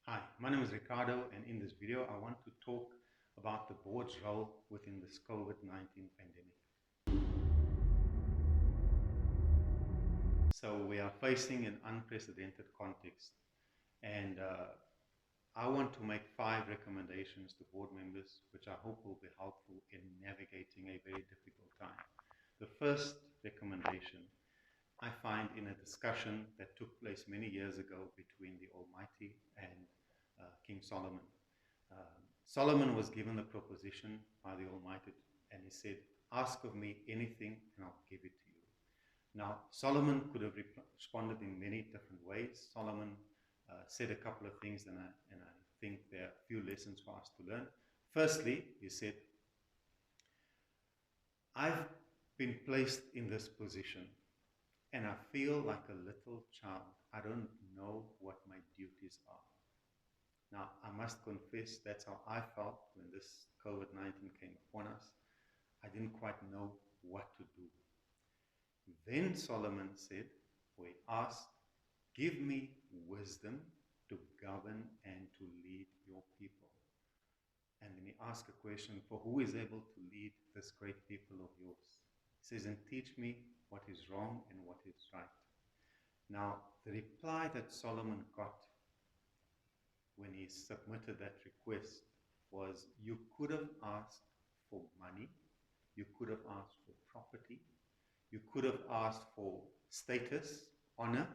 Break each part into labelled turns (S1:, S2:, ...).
S1: Hi, my name is Ricardo, and in this video, I want to talk about the board's role within this COVID-19 pandemic. So we are facing an unprecedented context, and I want to make 5 recommendations to board members, which I hope will be helpful in navigating a very difficult time. The first recommendation I find in a discussion that took place many years ago between the Almighty and King Solomon. Solomon was given the proposition by the Almighty, and he said, "Ask of me anything and I'll give it to you." Now, Solomon could have responded in many different ways. Solomon said a couple of things, and I think there are a few lessons for us to learn. Firstly, he said, "I've been placed in this position, and I feel like a little child. I don't know what my duties are." Now, I must confess that's how I felt when this COVID-19 came upon us. I didn't quite know what to do. Then Solomon said, or he asked, "Give me wisdom to govern and to lead your people." And then he asked a question, "For who is able to lead this great people of yours?" He says, "And teach me what is wrong and what is right." Now, the reply that Solomon got when he submitted that request was, you could have asked for money, you could have asked for property, you could have asked for status, honor,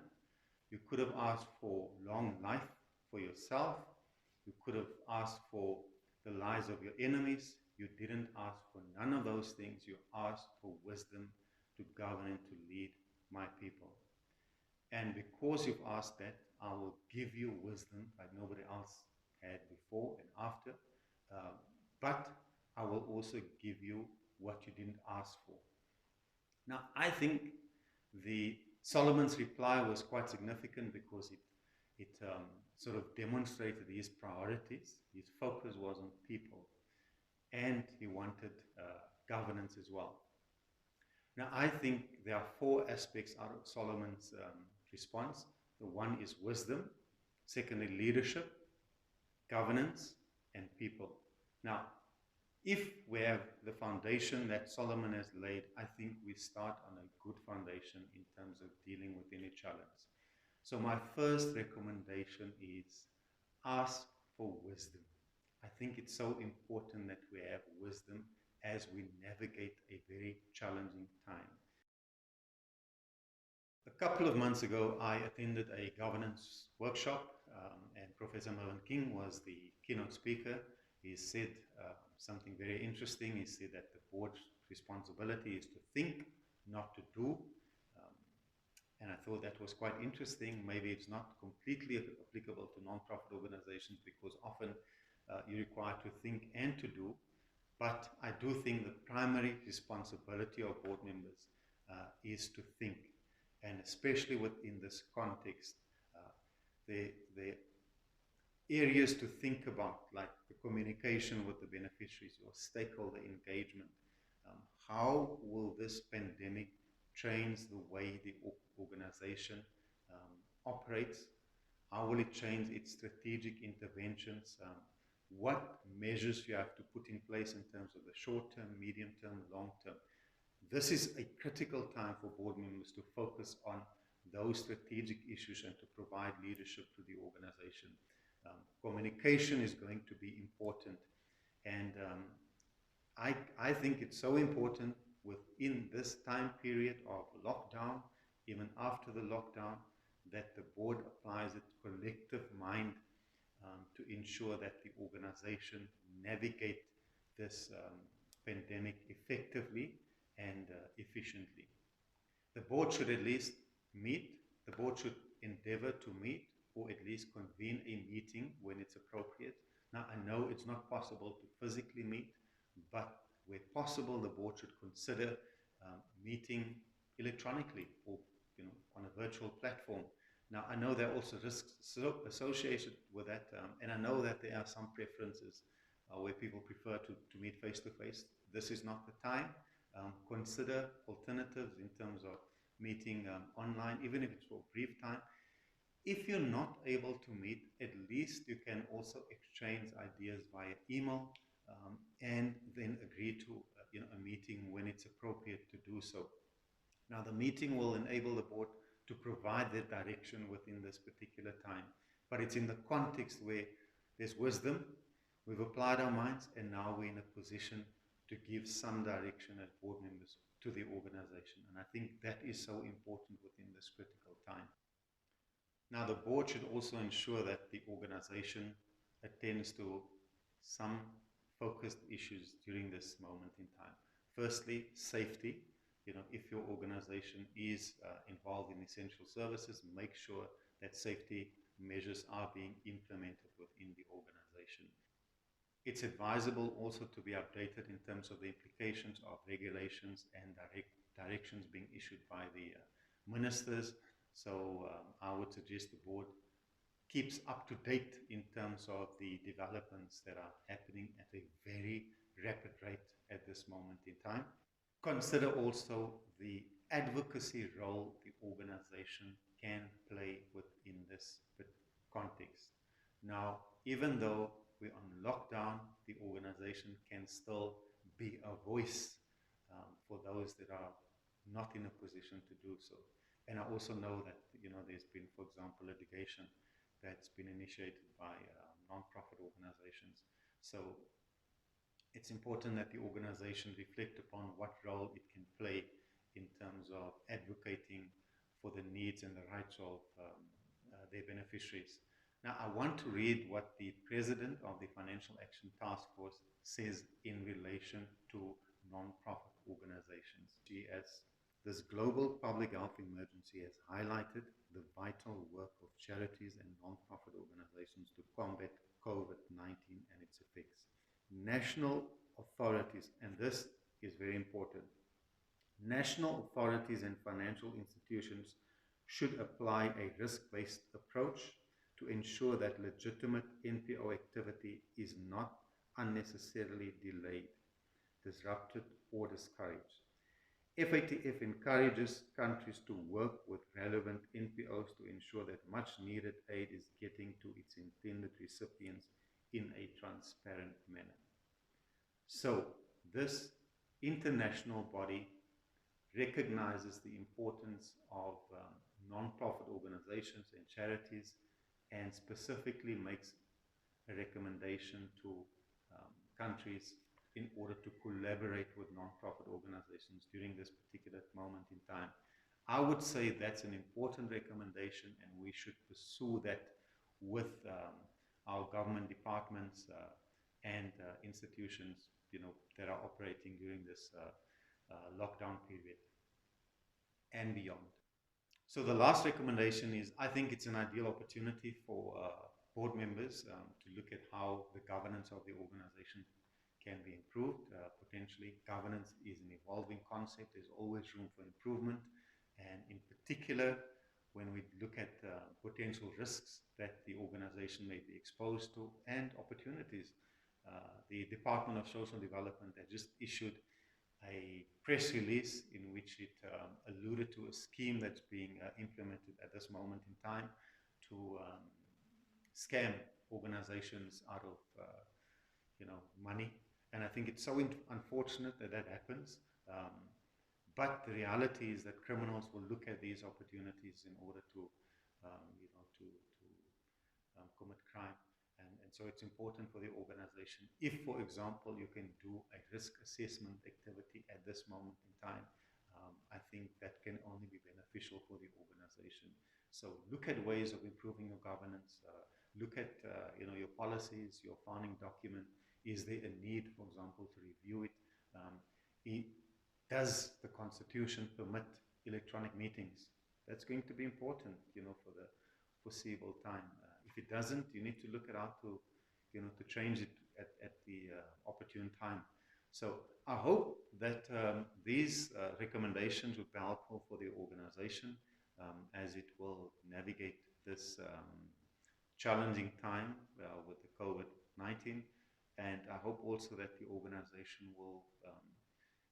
S1: you could have asked for long life for yourself, you could have asked for the lives of your enemies. You didn't ask for none of those things. You asked for wisdom to govern and to lead my people. And because you've asked that, I will give you wisdom like nobody else had before and after. But I will also give you what you didn't ask for. Now, I think Solomon's reply was quite significant because it sort of demonstrated his priorities. His focus was on people, and he wanted governance as well. Now, I think there are 4 aspects out of Solomon's response. The one is wisdom, secondly, leadership, governance, and people. Now, if we have the foundation that Solomon has laid, I think we start on a good foundation in terms of dealing with any challenge. So my first recommendation is ask for wisdom. I think it's so important that we have wisdom as we navigate a very challenging time. A couple of months ago, I attended a governance workshop, and Professor Mervyn King was the keynote speaker. He said something very interesting. He said that the board's responsibility is to think, not to do. And I thought that was quite interesting. Maybe it's not completely applicable to non-profit organizations because often you're required to think and to do. But I do think the primary responsibility of board members is to think. And especially within this context, the areas to think about, like the communication with the beneficiaries or stakeholder engagement. How will this pandemic change the way the organization operates? How will it change its strategic interventions? What measures you have to put in place in terms of the short term, medium term, long term? This is a critical time for board members to focus on those strategic issues and to provide leadership to the organization. Communication is going to be important, and I think it's so important within this time period of lockdown, even after the lockdown, that the board applies its collective mind to ensure that the organization navigate this pandemic effectively and efficiently. The board should at least meet. The board should endeavor to meet or at least convene a meeting when it's appropriate. Now, I know it's not possible to physically meet, but where possible, the board should consider meeting electronically or on a virtual platform. Now, I know there are also risks associated with that, and I know that there are some preferences where people prefer to meet face-to-face. This is not the time. Consider alternatives in terms of meeting online, even if it's for a brief time. If you're not able to meet, at least you can also exchange ideas via email, and then agree to a meeting when it's appropriate to do so. Now, the meeting will enable the board to provide the direction within this particular time, but it's in the context where there's wisdom, we've applied our minds, and now we're in a position to give some direction as board members to the organization. And I think that is so important within this critical time. Now, the board should also ensure that the organization attends to some focused issues during this moment in time. Firstly, safety. If your organization is involved in essential services, make sure that safety measures are being implemented within the organization. It's advisable also to be updated in terms of the implications of regulations and directions being issued by the ministers. So I would suggest the board keeps up to date in terms of the developments that are happening at a very rapid rate at this moment in time. Consider also the advocacy role the organization can play within this context. Now, even though we're on lockdown, the organization can still be a voice for those that are not in a position to do so. And I also know that there's been, for example, litigation that's been initiated by non-profit organizations. So it's important that the organization reflect upon what role it can play in terms of advocating for the needs and the rights of their beneficiaries. Now, I want to read what the president of the Financial Action Task Force says in relation to non-profit organizations. As this global public health emergency has highlighted the vital work of charities and non-profit organizations to combat COVID-19 and its effects. National authorities, and this is very important, national authorities and financial institutions should apply a risk-based approach to ensure that legitimate NPO activity is not unnecessarily delayed, disrupted, or discouraged. FATF encourages countries to work with relevant NPOs to ensure that much needed aid is getting to its intended recipients in a transparent manner. So, this international body recognizes the importance of non-profit organizations and charities, and specifically makes a recommendation to countries in order to collaborate with non-profit organizations during this particular moment in time. I would say that's an important recommendation, and we should pursue that with our government departments and institutions that are operating during this lockdown period and beyond. So the last recommendation is, I think it's an ideal opportunity for board members to look at how the governance of the organization can be improved. Potentially, governance is an evolving concept. There's always room for improvement. And in particular, when we look at potential risks that the organization may be exposed to and opportunities, the Department of Social Development has just issued a press release in which it alluded to a scheme that's being implemented at this moment in time to scam organizations out of money. And I think it's so unfortunate that that happens. But the reality is that criminals will look at these opportunities in order to commit crime. And so it's important for the organization. If, for example, you can do a risk assessment activity at this moment in time, I think that can only be beneficial for the organization. So look at ways of improving your governance. Look at your policies, your founding document. Is there a need, for example, to review it? Does the Constitution permit electronic meetings? That's going to be important, for the foreseeable time. If it doesn't, you need to look at how to change it at the opportune time. So I hope that these recommendations would be helpful for the organization as it will navigate this challenging time with the COVID-19. And I hope also that the organization will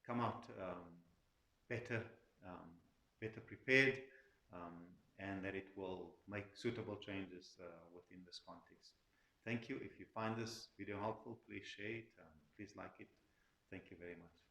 S1: come out better prepared and that it will make suitable changes within this context. Thank you. If you find this video helpful, please share it. Please like it. Thank you very much.